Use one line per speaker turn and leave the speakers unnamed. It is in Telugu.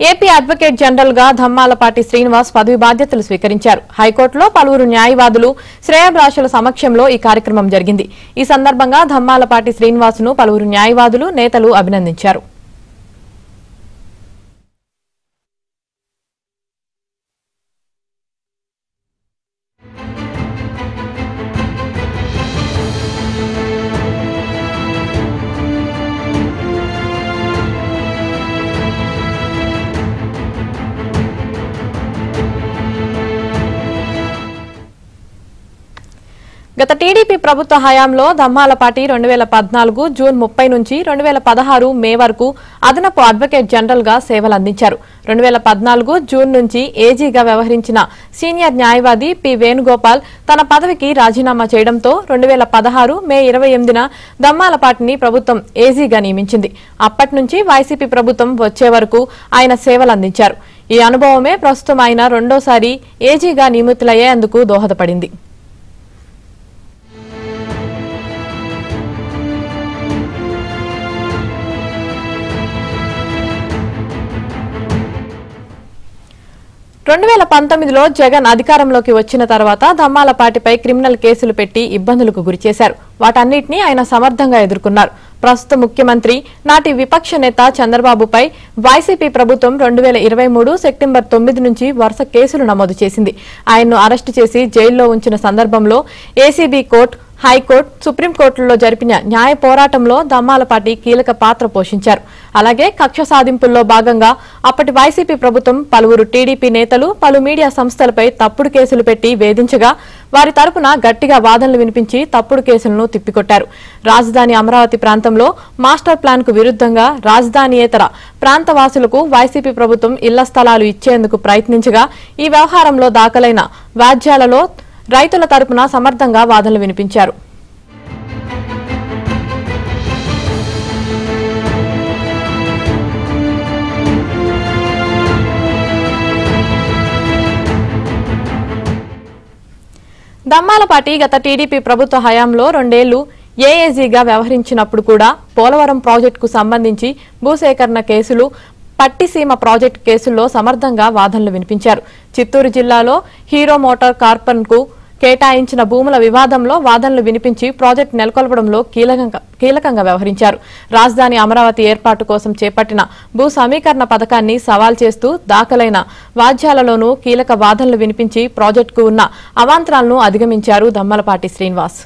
ఏపీ అడ్వకేట్ జనరల్ గా ధమ్మాలపాటి శ్రీనివాస్ పదవి బాధ్యతలు స్వీకరించారు. హైకోర్టులో పలువురు న్యాయవాదులు శ్రేయోభిలాషుల సమక్షంలో ఈ కార్యక్రమం జరిగింది. ఈ సందర్భంగా ధమ్మాలపాటి శ్రీనివాస్ ను పలువురు న్యాయవాదులు, నేతలు అభినందించారు. గత టీడీపీ ప్రభుత్వ హయాంలో ధమ్మాలపాటి 2014 జూన్ 30 నుంచి 2016 మే వరకు అదనపు అడ్వకేట్ జనరల్ గా సేవలందించారు. 2014 జూన్ నుంచి ఏజీగా వ్యవహరించిన సీనియర్ న్యాయవాది పి వేణుగోపాల్ తన పదవికి రాజీనామా చేయడంతో 2016 మే 28న ధమ్మాలపాటిని ప్రభుత్వం ఏజీగా నియమించింది. అప్పటి నుంచి వైసీపీ ప్రభుత్వం వచ్చే వరకు ఆయన సేవలందించారు. ఈ అనుభవమే ప్రస్తుతం ఆయన రెండోసారి ఏజీగా నియమితులయ్యేందుకు దోహదపడింది. జగన్ అధికారంలోకి వచ్చిన తర్వాత ధమ్మాలపాటిపై క్రిమినల్ కేసులు పెట్టి ఇబ్బందులకు గురిచేశారు. వాటన్నిటినీ ఆయన సమర్థంగా ఎదుర్కొన్నారు. ప్రస్తుత ముఖ్యమంత్రి, నాటి విపక్ష నేత చంద్రబాబుపై వైసీపీ ప్రభుత్వం 2023 సెప్టెంబర్ 9 నుంచి వరుస కేసులు నమోదు చేసింది. ఆయన్ను అరెస్టు చేసి జైల్లో ఉంచిన సందర్భంలో ఏసీబీ కోర్టు, హైకోర్టు, సుప్రీంకోర్టులో జరిపిన న్యాయ పోరాటంలో ధమ్మాలపాటి కీలక పాత్ర పోషించారు. అలాగే కక్ష సాధింపుల్లో భాగంగా అప్పటి వైసీపీ ప్రభుత్వం పలువురు టీడీపీ నేతలు, పలు మీడియా సంస్థలపై తప్పుడు కేసులు పెట్టి వేధించగా వారి తరపున గట్టిగా వాదనలు వినిపించి తప్పుడు కేసులను తిప్పికొట్టారు. రాజధాని అమరావతి ప్రాంతంలో మాస్టర్ ప్లాన్ కు విరుద్ధంగా రాజధానియేతర ప్రాంతవాసులకు వైసీపీ ప్రభుత్వం ఇళ్ల స్థలాలు ఇచ్చేందుకు ప్రయత్నించగా ఈ వ్యవహారంలో దాఖలైన వ్యాజ్యాలలో రైతుల తరపున సమర్థంగా వాదనలు వినిపించారు. ధమ్మాలపాటి గత టీడీపీ ప్రభుత్వ హయాంలో 2 ఏళ్లు ఏఏజీగా వ్యవహరించినప్పుడు కూడా పోలవరం ప్రాజెక్టుకు సంబంధించి భూసేకరణ కేసులు, పట్టిసీమ ప్రాజెక్టు కేసుల్లో సమర్థంగా వాదనలు వినిపించారు. చిత్తూరు జిల్లాలో హీరో మోటార్ కార్పొరేషన్ కు కేటాయించిన భూముల వివాదంలో వాదనలు వినిపించి ప్రాజెక్టు నెలకొల్పడంలో కీలకంగా వ్యవహరించారు. రాజధాని అమరావతి ఏర్పాటు కోసం చేపట్టిన భూ సమీకరణ పథకాన్ని సవాల్ చేస్తూ దాఖలైన వాద్యాలలోనూ కీలక వాదనలు వినిపించి ప్రాజెక్టుకు ఉన్న అవాంతరాలను అధిగమించారు ధమ్మాలపాటి శ్రీనివాస్.